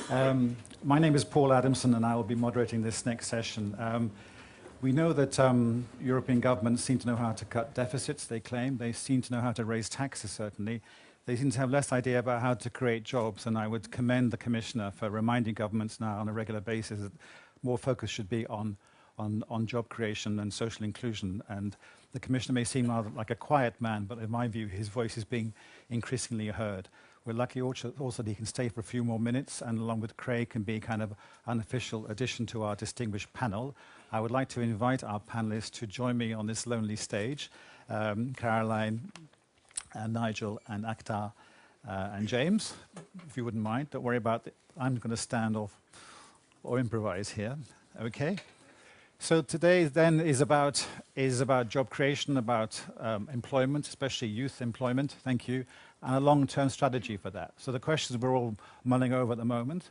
My name is Paul Adamson, and I will be moderating this next session. We know that European governments seem to know how to cut deficits, they claim. They seem to know how to raise taxes, certainly. They seem to have less idea about how to create jobs, and I would commend the Commissioner for reminding governments now on a regular basis that more focus should be on job creation and social inclusion. And the Commissioner may seem rather like a quiet man, but in my view, his voice is being increasingly heard. We're lucky also that he can stay for a few more minutes, and along with Craig can be kind of unofficial addition to our distinguished panel. I would like to invite our panelists to join me on this lonely stage. Caroline, Nigel, and Akhtar, and James, if you wouldn't mind. Don't worry about it. I'm going to stand off or improvise here. Okay? So today then is about job creation, about employment, especially youth employment. Thank you. And a long-term strategy for that. So the questions we're all mulling over at the moment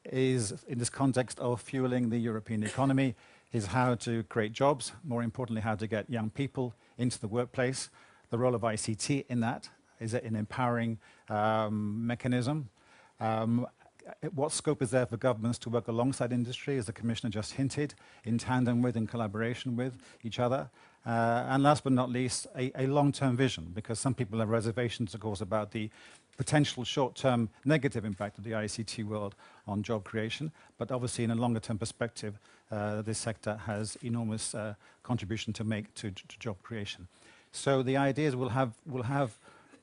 is, in this context of fueling the European economy, is how to create jobs, more importantly, how to get young people into the workplace, the role of ICT in that, is it an empowering mechanism? What scope is there for governments to work alongside industry, as the Commissioner just hinted, in tandem with, in collaboration with each other? And last but not least, a long-term vision, because some people have reservations, of course, about the potential short-term negative impact of the ICT world on job creation. But obviously, in a longer-term perspective, this sector has enormous contribution to make to job creation. So the idea is we'll have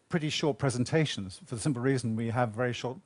pretty short presentations for the simple reason we have very short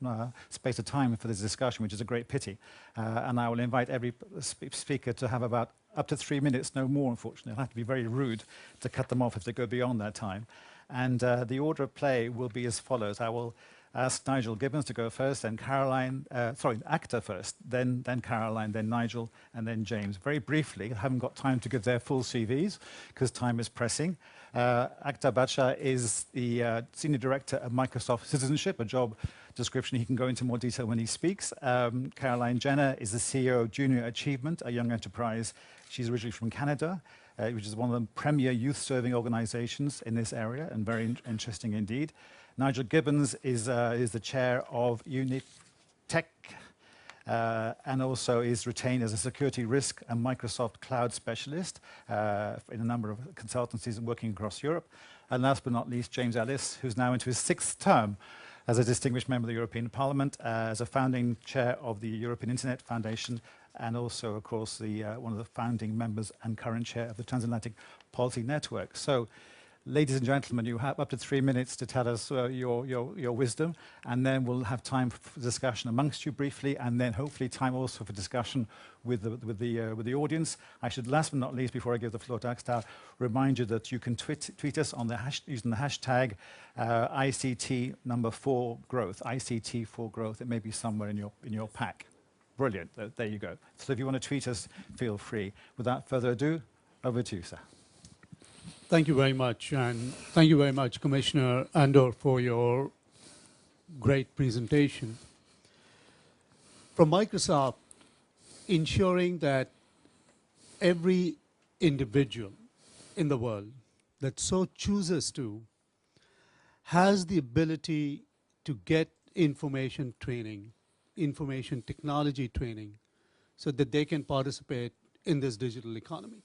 space of time for this discussion, which is a great pity. And I will invite every speaker to have about up to 3 minutes, no more, unfortunately. I'll have to be very rude to cut them off if they go beyond that time. And the order of play will be as follows. I will ask Nigel Gibbons to go first, then Caroline, Akhtar first, then Caroline, then Nigel, and then James. Very briefly, I haven't got time to give their full CVs because time is pressing. Akhtar Bacha is the Senior Director of Microsoft Citizenship, a job description he can go into more detail when he speaks. Caroline Jenner is the CEO of Junior Achievement, a young enterprise. She's originally from Canada, which is one of the premier youth-serving organizations in this area, and very interesting indeed. Nigel Gibbons is the chair of Unitech, and also is retained as a security risk and Microsoft cloud specialist in a number of consultancies working across Europe. And last but not least, James Ellis, who's now into his 6th term as a distinguished member of the European Parliament, as a founding chair of the European Internet Foundation, and also, of course, one of the founding members and current chair of the Transatlantic Policy Network. So, ladies and gentlemen, you have up to 3 minutes to tell us your wisdom, and then we'll have time for discussion amongst you briefly, and then hopefully time also for discussion with the audience. I should, last but not least, before I give the floor to Akhtar, remind you that you can tweet us on using the hashtag ICT4Growth. ICT4Growth. It may be somewhere in your pack. Brilliant. There you go. So if you want to tweet us, feel free. Without further ado, over to you, sir. Thank you very much, and thank you very much, Commissioner Andor, for your great presentation. From Microsoft, ensuring that every individual in the world that so chooses to has the ability to get information training, information technology training, so that they can participate in this digital economy.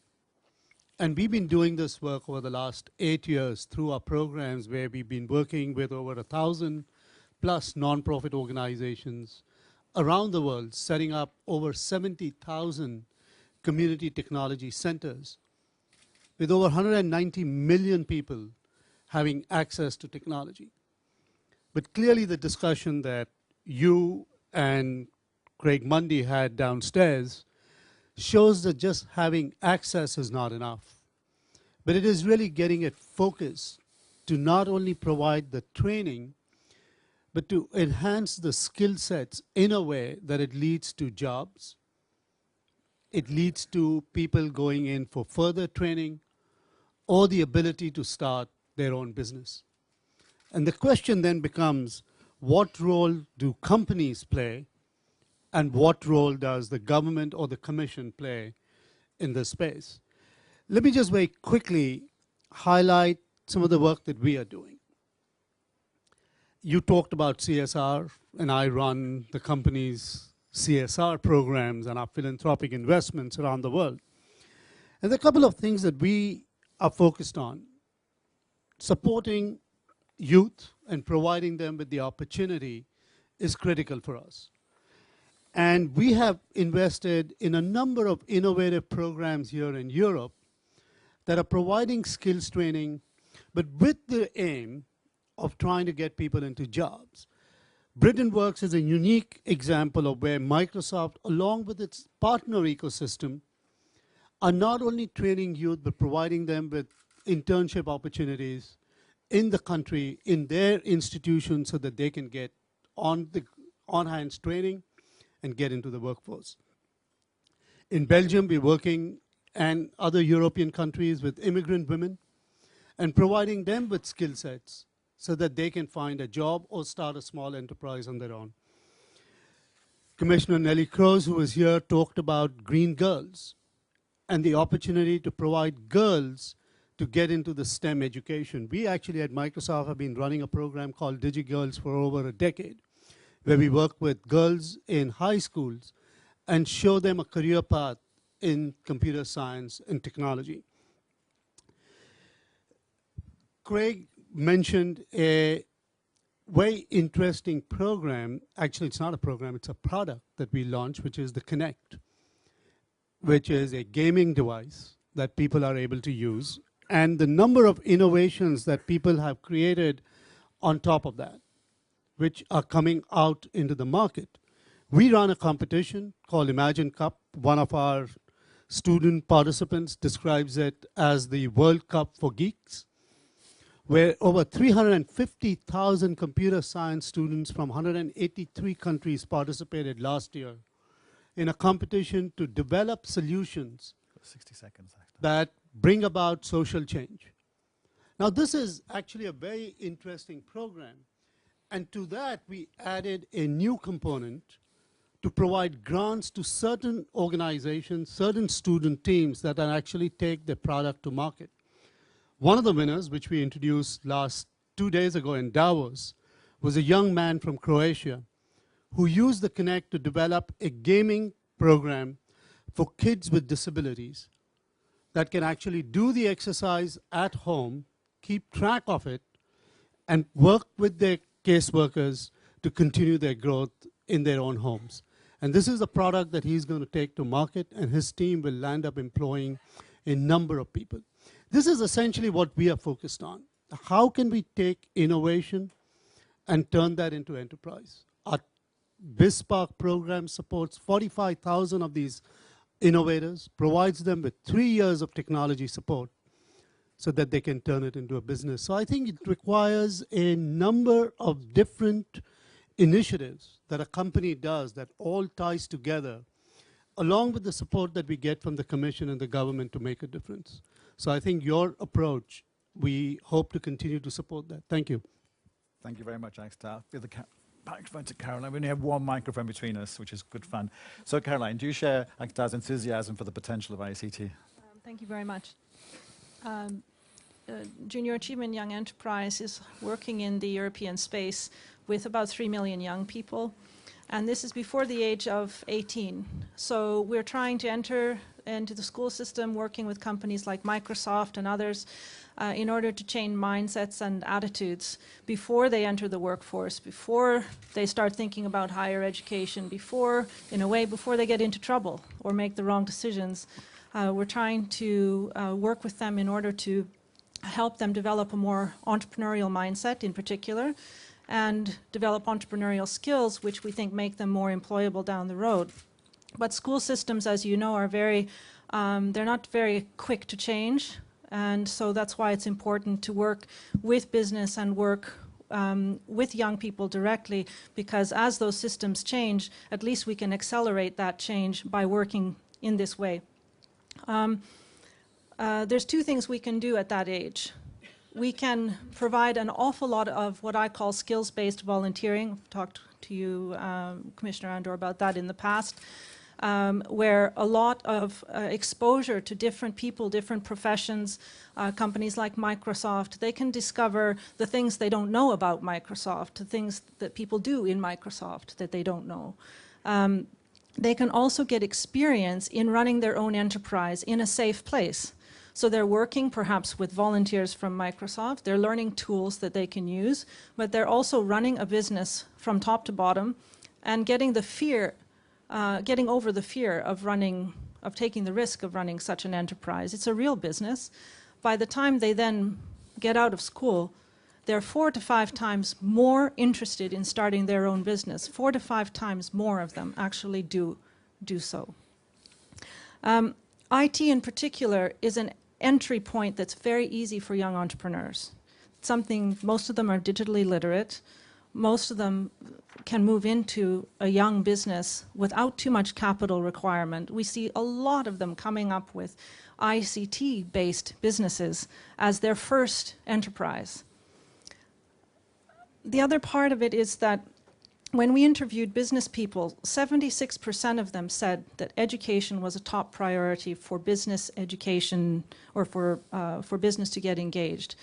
And we've been doing this work over the last 8 years through our programs, where we've been working with over 1,000 plus nonprofit organizations around the world, setting up over 70,000 community technology centers, with over 190 million people having access to technology. But clearly the discussion that you and Craig Mundy had downstairs shows that just having access is not enough. But it is really getting it focused to not only provide the training, but to enhance the skill sets in a way that it leads to jobs. It leads to people going in for further training or the ability to start their own business. And the question then becomes, what role do companies play, and what role does the government or the commission play in this space? Let me just very quickly highlight some of the work that we are doing. You talked about CSR, and I run the company's CSR programs and our philanthropic investments around the world. And there are a couple of things that we are focused on. Supporting youth and providing them with the opportunity is critical for us. And we have invested in a number of innovative programs here in Europe that are providing skills training, but with the aim of trying to get people into jobs. Britain Works is a unique example of where Microsoft, along with its partner ecosystem, are not only training youth, but providing them with internship opportunities in the country, in their institutions, so that they can get on-hands training and get into the workforce. In Belgium, we're working, and other European countries, with immigrant women and providing them with skill sets so that they can find a job or start a small enterprise on their own. Commissioner Nellie Kroes, who was here, talked about Green Girls and the opportunity to provide girls to get into the STEM education. We actually at Microsoft have been running a program called DigiGirls for over a decade, where we work with girls in high schools and show them a career path in computer science and technology. Craig mentioned a very interesting program. Actually, it's not a program, it's a product that we launched, which is the Kinect, which is a gaming device that people are able to use, and the number of innovations that people have created on top of that, which are coming out into the market. We run a competition called Imagine Cup. One of our student participants describes it as the World Cup for geeks, where over 350,000 computer science students from 183 countries participated last year in a competition to develop solutions 60 seconds after. that bring about social change. Now, this is actually a very interesting program. And to that, we added a new component to provide grants to certain organizations, certain student teams that can actually take the product to market. One of the winners, which we introduced 2 days ago in Davos, was a young man from Croatia who used the Kinect to develop a gaming program for kids with disabilities that can actually do the exercise at home, keep track of it, and work with their caseworkers to continue their growth in their own homes. And this is a product that he's going to take to market, and his team will land up employing a number of people. This is essentially what we are focused on. How can we take innovation and turn that into enterprise? Our BizSpark program supports 45,000 of these innovators, provides them with 3 years of technology support so that they can turn it into a business. So I think it requires a number of different initiatives that a company does that all ties together, along with the support that we get from the Commission and the government to make a difference. So I think your approach, we hope to continue to support that. Thank you. Thank you very much, Akhtar. Give the microphone to Caroline. We only have one microphone between us, which is good fun. So Caroline, do you share Akhtar's enthusiasm for the potential of ICT? Thank you very much. Junior Achievement Young Enterprise is working in the European space with about 3 million young people. And this is before the age of 18. So we're trying to enter into the school system, working with companies like Microsoft and others in order to change mindsets and attitudes before they enter the workforce, before they start thinking about higher education, before they get into trouble or make the wrong decisions. We're trying to work with them in order to help them develop a more entrepreneurial mindset in particular, and develop entrepreneurial skills, which we think make them more employable down the road. But school systems, as you know, are they're not very quick to change, and so that's why it's important to work with business and work with young people directly, because as those systems change, at least we can accelerate that change by working in this way. There's two things we can do at that age. We can provide an awful lot of what I call skills-based volunteering. I've talked to you, Commissioner Andor, about that in the past. where a lot of exposure to different people, different professions, companies like Microsoft, they can discover the things they don't know about Microsoft, the things that people do in Microsoft that they don't know. They can also get experience in running their own enterprise in a safe place. So they're working perhaps with volunteers from Microsoft, they're learning tools that they can use, but they're also running a business from top to bottom and getting over the fear of taking the risk of running such an enterprise. It's a real business. By the time they then get out of school, they're 4 to 5 times more interested in starting their own business. 4 to 5 times more of them actually do so. IT in particular is an entry point that's very easy for young entrepreneurs. Most of them are digitally literate. Most of them can move into a young business without too much capital requirement. We see a lot of them coming up with ICT-based businesses as their first enterprise. The other part of it is that when we interviewed business people, 76% of them said that education was a top priority for business education or for business to get engaged.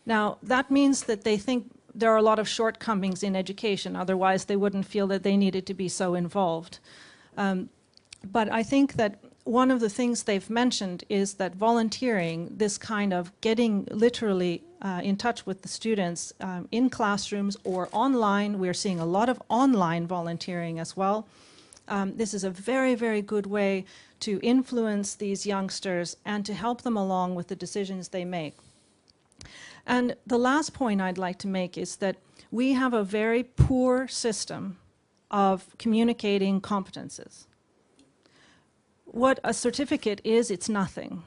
Now, that means that they think there are a lot of shortcomings in education, otherwise they wouldn't feel that they needed to be so involved. But I think that one of the things they've mentioned is that volunteering, this kind of getting literally in touch with the students in classrooms or online, we're seeing a lot of online volunteering as well. This is a very, very good way to influence these youngsters and to help them along with the decisions they make. And the last point I'd like to make is that we have a very poor system of communicating competences. What a certificate is, it's nothing.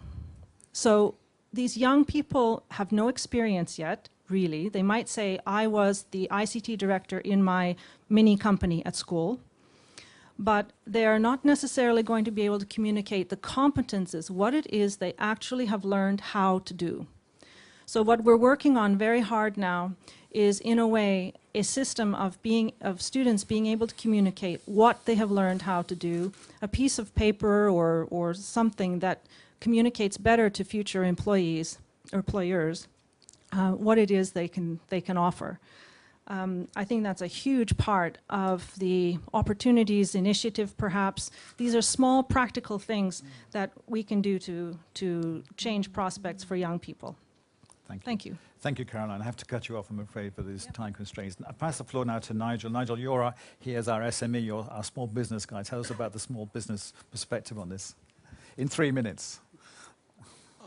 So these young people have no experience yet, really. They might say, I was the ICT director in my mini company at school, but they are not necessarily going to be able to communicate the competences, what it is they actually have learned how to do. So what we're working on very hard now is, in a way, a system of students being able to communicate what they have learned how to do, a piece of paper or something that communicates better to future employees or employers what it is they can offer. I think that's a huge part of the opportunities initiative, perhaps. These are small practical things that we can do to change prospects for young people. Thank you. Thank you, Caroline. I have to cut you off, I'm afraid, for these time constraints. I pass the floor now to Nigel. Nigel, you're here as our SME, you're our small business guy. Tell us about the small business perspective on this in 3 minutes.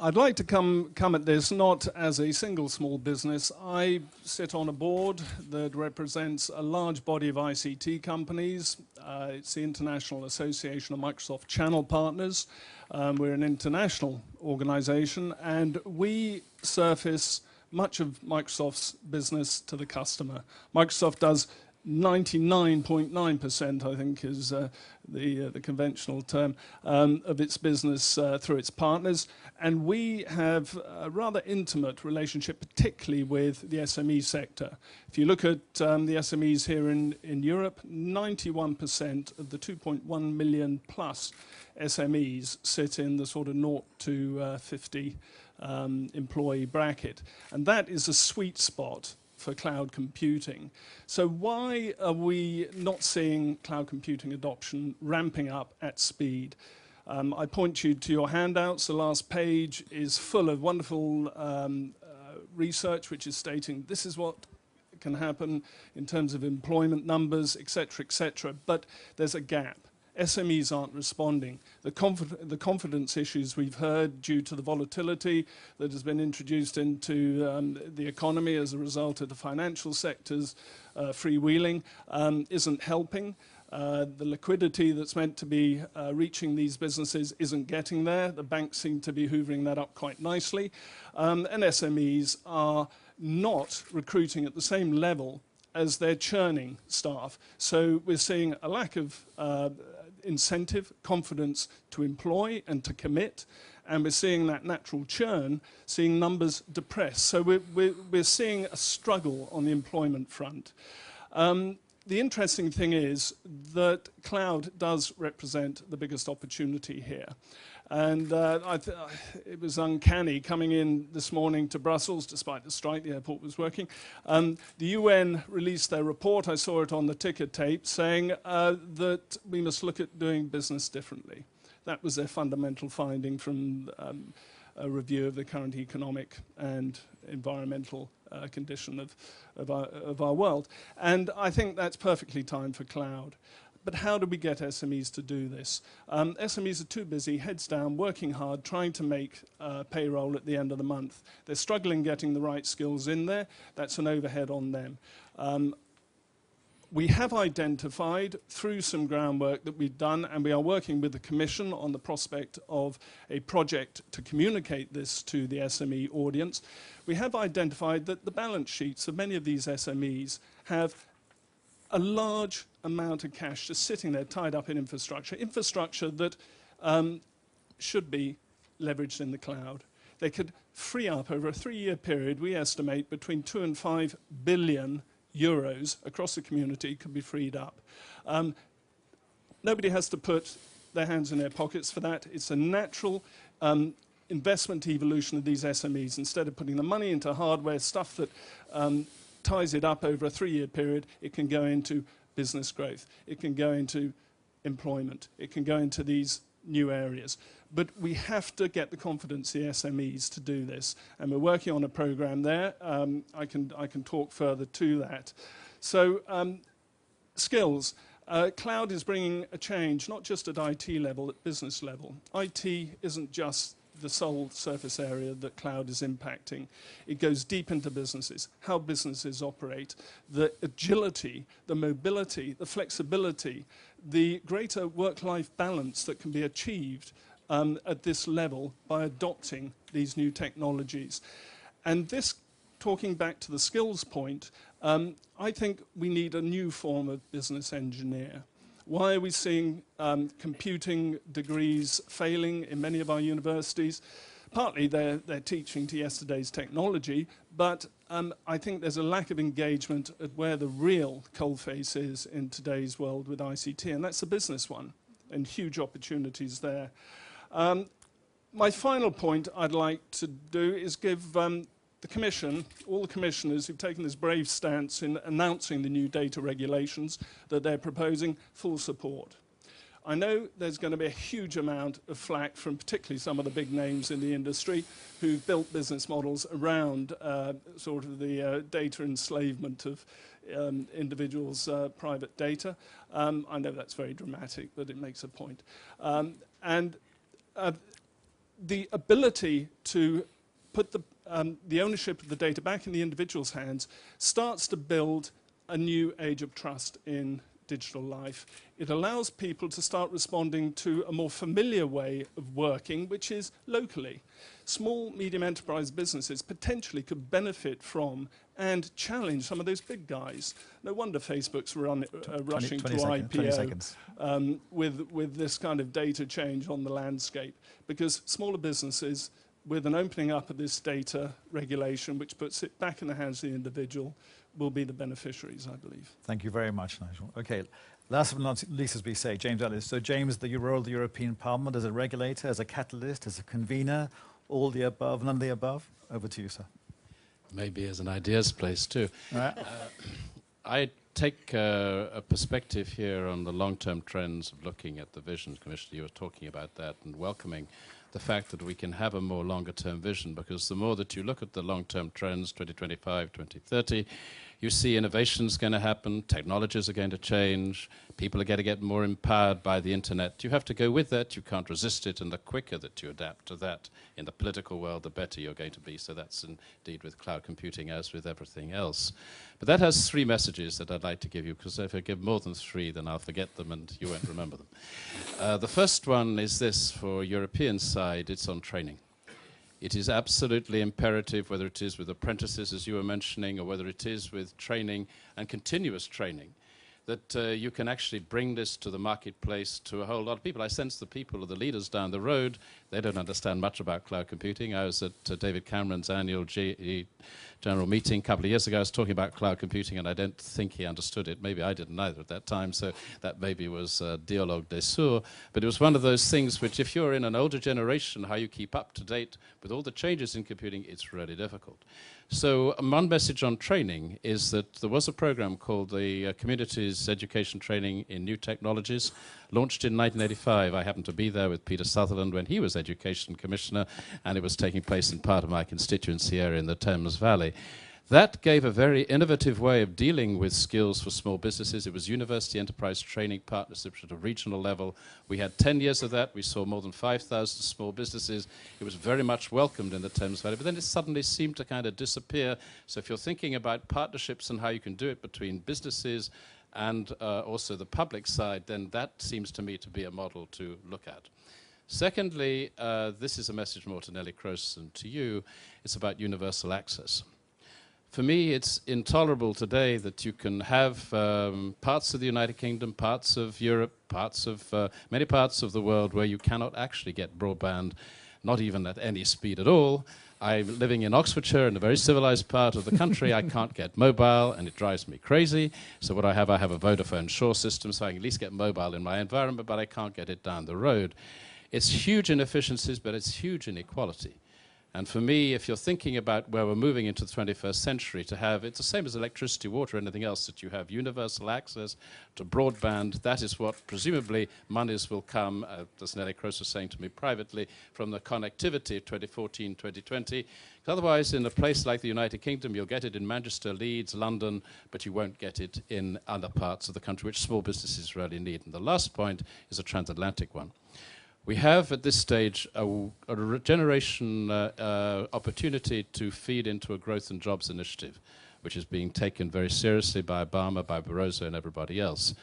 I'd like to come at this not as a single small business. I sit on a board that represents a large body of ICT companies. It's the International Association of Microsoft Channel Partners. We're an international organization, and we surface much of Microsoft's business to the customer. Microsoft does 99.9%, I think, is the conventional term, of its business through its partners. And we have a rather intimate relationship, particularly with the SME sector. If you look at the SMEs here in Europe, 91% of the 2.1 million plus SMEs sit in the sort of 0 to 50 employee bracket. And that is a sweet spot for cloud computing. So why are we not seeing cloud computing adoption ramping up at speed? I point you to your handouts. The last page is full of wonderful research which is stating this is what can happen in terms of employment numbers, etc., but there's a gap. SMEs aren't responding. The confidence issues we've heard due to the volatility that has been introduced into the economy as a result of the financial sector's freewheeling isn't helping. The liquidity that's meant to be reaching these businesses isn't getting there. The banks seem to be hoovering that up quite nicely. And SMEs are not recruiting at the same level as their churning staff. So we're seeing a lack of incentive, confidence to employ and to commit, and we're seeing that natural churn, seeing numbers depressed. So we're seeing a struggle on the employment front. the interesting thing is that cloud does represent the biggest opportunity here. And it was uncanny coming in this morning to Brussels, despite the strike, the airport was working. The UN released their report, I saw it on the ticker tape, saying that we must look at doing business differently. That was their fundamental finding from a review of the current economic and environmental condition of our world. And I think that's perfectly timed for cloud. But how do we get SMEs to do this? SMEs are too busy, heads down, working hard, trying to make payroll at the end of the month. They're struggling getting the right skills in there. That's an overhead on them. We have identified through some groundwork that we've done, and we are working with the Commission on the prospect of a project to communicate this to the SME audience. We have identified that the balance sheets of many of these SMEs have a large amount of cash just sitting there tied up in infrastructure that should be leveraged in the cloud. They could free up over a 3-year period, we estimate between 2 and 5 billion euros across the community could be freed up. Nobody has to put their hands in their pockets for that. It's a natural investment evolution of these SMEs. Instead of putting the money into hardware, stuff that ties it up over a 3-year period, it can go into business growth. It can go into employment. It can go into these new areas. But we have to get the confidence of the SMEs to do this. And we're working on a program there. I can talk further to that. So skills. Cloud is bringing a change, not just at IT level, at business level. IT isn't just the sole surface area that cloud is impacting. It goes deep into businesses, how businesses operate, the agility, the mobility, the flexibility, the greater work-life balance that can be achieved at this level by adopting these new technologies. And this, talking back to the skills point, I think we need a new form of business engineer. Why are we seeing computing degrees failing in many of our universities? Partly they're teaching to yesterday's technology, but I think there's a lack of engagement at where the real coalface is in today's world with ICT, and that's the business one, and huge opportunities there. My final point I'd like to do is give the Commission, all the commissioners who've taken this brave stance in announcing the new data regulations that they're proposing, full support. I know there's going to be a huge amount of flack from particularly some of the big names in the industry who've built business models around sort of the data enslavement of individuals' private data. I know that's very dramatic, but it makes a point. The ability to put the ownership of the data back in the individual's hands starts to build a new age of trust in digital life. It allows people to start responding to a more familiar way of working, which is locally. Small, medium enterprise businesses potentially could benefit from and challenge some of those big guys. No wonder Facebook's rushing to IPO with this kind of data change on the landscape, because smaller businesses, with an opening up of this data regulation, which puts it back in the hands of the individual, will be the beneficiaries, I believe. Thank you very much, Nigel. Okay, last but not least, as we say, James Ellis. So James, the role of the European Parliament as a regulator, as a catalyst, as a convener, all the above, none of the above? Over to you, sir. Maybe as an ideas place too. Right. I take a perspective here on the long-term trends of looking at the vision. Commissioner, you were talking about that and welcoming the fact that we can have a more longer-term vision, because the more that you look at the long-term trends, 2025, 2030, you see innovations going to happen, technologies are going to change, people are going to get more empowered by the internet. You have to go with that, you can't resist it, and the quicker that you adapt to that in the political world, the better you're going to be. So that's indeed with cloud computing as with everything else. But that has 3 messages that I'd like to give you, because if I give more than 3, then I'll forget them and you won't remember them. The first one is this: for European side, it's on training. It is absolutely imperative, whether it is with apprentices, as you were mentioning, or whether it is with training and continuous training, that you can actually bring this to the marketplace to a whole lot of people. I sense the people, or the leaders down the road, they don't understand much about cloud computing. I was at David Cameron's annual general meeting a couple of years ago. I was talking about cloud computing, and I don't think he understood it. Maybe I didn't either at that time, so that maybe was dialogue des sourds. But it was one of those things which, if you're in an older generation, how you keep up to date with all the changes in computing, it's really difficult. So one message on training is that there was a program called the Communities Education Training in New Technologies, launched in 1985. I happened to be there with Peter Sutherland when he was Education Commissioner, and it was taking place in part of my constituency area in the Thames Valley. That gave a very innovative way of dealing with skills for small businesses. It was university enterprise training partnerships at a regional level. We had 10 years of that. We saw more than 5,000 small businesses. It was very much welcomed in the Thames Valley, but then it suddenly seemed to kind of disappear. So if you're thinking about partnerships and how you can do it between businesses and also the public side, then that seems to me to be a model to look at. Secondly, this is a message more to Nelly Kroes and to you. It's about universal access. For me, it's intolerable today that you can have parts of the United Kingdom, parts of Europe, many parts of the world where you cannot actually get broadband, not even at any speed at all. I'm living in Oxfordshire, in a very civilized part of the country. I can't get mobile, and it drives me crazy. So what I have a Vodafone Shore system, so I can at least get mobile in my environment, but I can't get it down the road. It's huge inefficiencies, but it's huge inequality. And for me, if you're thinking about where we're moving into the 21st century, to have, it's the same as electricity, water, anything else, that you have universal access to broadband. That is what presumably monies will come, as Nelly Kroes was saying to me privately, from the connectivity of 2014, 2020. Otherwise, in a place like the United Kingdom, you'll get it in Manchester, Leeds, London, but you won't get it in other parts of the country, which small businesses really need. And the last point is a transatlantic one. We have, at this stage, a regeneration opportunity to feed into a growth and jobs initiative, which is being taken very seriously by Obama, by Barroso, and everybody else.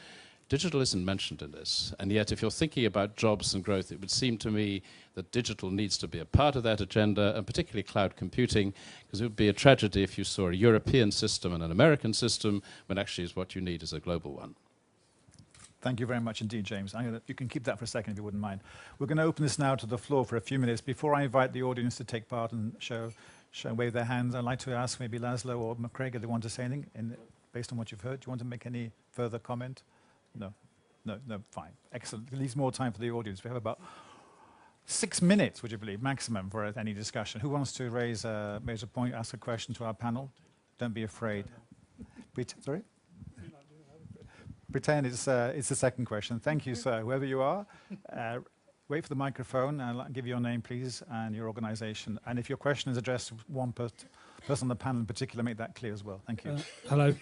Digital isn't mentioned in this, and yet if you're thinking about jobs and growth, it would seem to me that digital needs to be a part of that agenda, and particularly cloud computing, because it would be a tragedy if you saw a European system and an American system, when actually what you need is a global one. Thank you very much indeed, James. You can keep that for a second if you wouldn't mind. We're going to open this now to the floor for a few minutes. Before I invite the audience to take part and wave their hands, I'd like to ask maybe Laszlo or McCraig if they want to say anything based on what you've heard. Do you want to make any further comment? No, fine. Excellent. It leaves more time for the audience. We have about 6 minutes, would you believe, maximum for any discussion. Who wants to raise a point, ask a question to our panel? Don't be afraid. Sorry? Pretend it's the second question. Thank you, sir. Whoever you are, wait for the microphone and give your name, please, and your organisation. And if your question is addressed to one person on the panel in particular, make that clear as well. Thank you. Hello.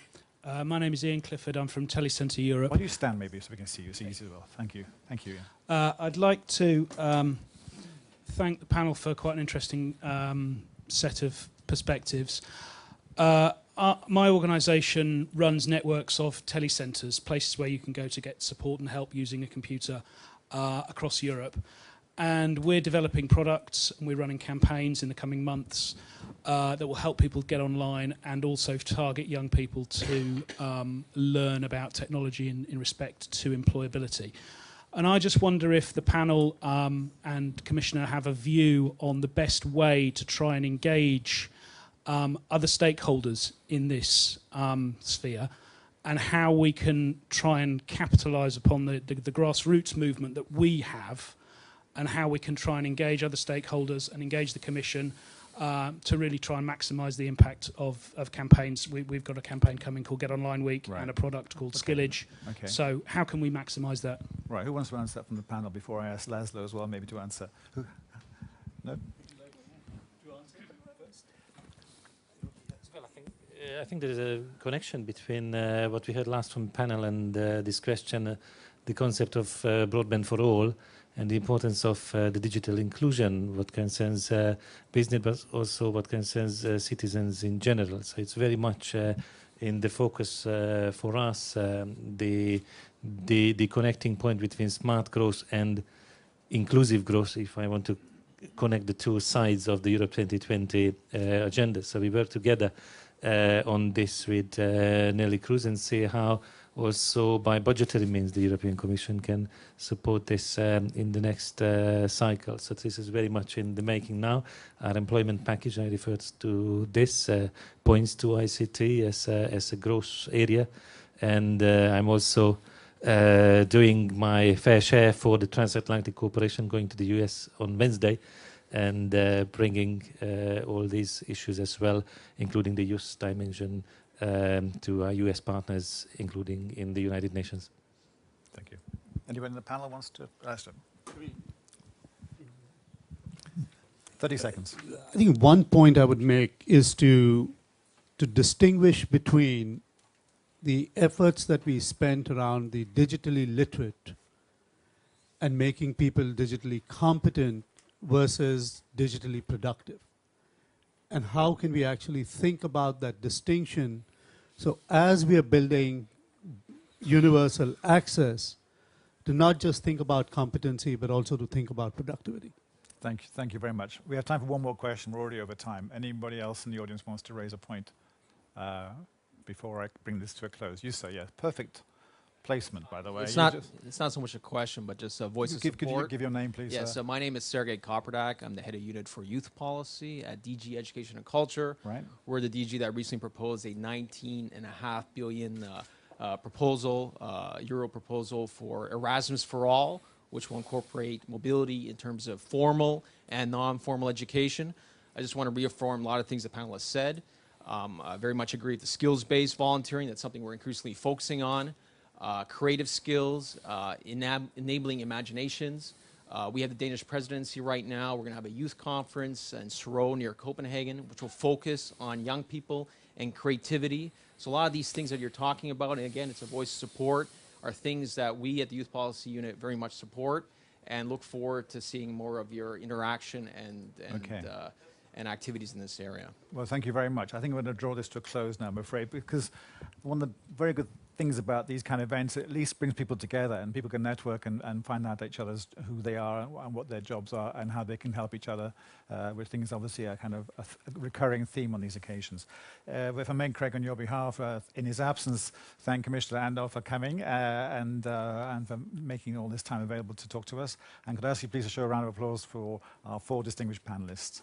My name is Ian Clifford. I'm from Telecentre Europe. Why do you stand maybe so we can see you? It's easy as well. Thank you. Thank you, Ian. I'd like to thank the panel for quite an interesting set of perspectives. My organisation runs networks of telecentres, places where you can go to get support and help using a computer across Europe. And we're developing products and we're running campaigns in the coming months that will help people get online and also target young people to learn about technology in respect to employability. And I just wonder if the panel and Commissioner have a view on the best way to try and engage other stakeholders in this sphere, and how we can try and capitalise upon the grassroots movement that we have, and how we can try and engage other stakeholders and engage the Commission to really try and maximise the impact of campaigns. We've got a campaign coming called Get Online Week and a product called Skillage. Okay. So how can we maximise that? Right, who wants to answer that from the panel before I ask Laszlo as well maybe to answer? No? I think there is a connection between what we heard last from the panel and this question, the concept of broadband for all, and the importance of the digital inclusion, what concerns business, but also what concerns citizens in general. So it's very much in the focus for us, the connecting point between smart growth and inclusive growth, if I want to connect the two sides of the Europe 2020 agenda. So we work together on this with Nelly Kroes and see how also by budgetary means the European Commission can support this in the next cycle. So this is very much in the making now. Our employment package, I referred to this, points to ICT as a growth area. And I'm also doing my fair share for the transatlantic cooperation, going to the US on Wednesday, and bringing all these issues as well, including the youth dimension, to our US partners, including in the United Nations. Thank you. Anyone in the panel wants to ask? 30 seconds. I think one point I would make is to distinguish between the efforts that we spent around the digitally literate and making people digitally competent versus digitally productive. And how can we actually think about that distinction? So as we are building universal access, to not just think about competency, but also to think about productivity. Thank you very much. We have time for one more question. We're already over time. Anybody else in the audience wants to raise a point before I bring this to a close? You say, yes. Perfect placement, by the way. It's not so much a question, but just a voice of support. Could you give your name, please? Yeah, so my name is Sergei Koperdak. I'm the head of unit for youth policy at DG Education and Culture. Right. We're the DG that recently proposed a 19.5 billion euro proposal for Erasmus for All, which will incorporate mobility in terms of formal and non-formal education. I just want to reaffirm a lot of things the panelists said. I very much agree with the skills-based volunteering. That's something we're increasingly focusing on. Creative skills, enabling imaginations. We have the Danish presidency right now. We're going to have a youth conference in Soro near Copenhagen, which will focus on young people and creativity. So a lot of these things that you're talking about, and again, it's a voice of support, are things that we at the Youth Policy Unit very much support and look forward to seeing more of your interaction and activities in this area. Well, thank you very much. I think I'm going to draw this to a close now, I'm afraid, because one of the very good things about these kind of events, it at least brings people together and people can network and find out each other's who they are and what their jobs are and how they can help each other with things obviously a kind of a recurring theme on these occasions. If I may, Craig, on your behalf, in his absence, thank Commissioner Andor for coming and for making all this time available to talk to us. And could I ask you please to show a round of applause for our 4 distinguished panelists.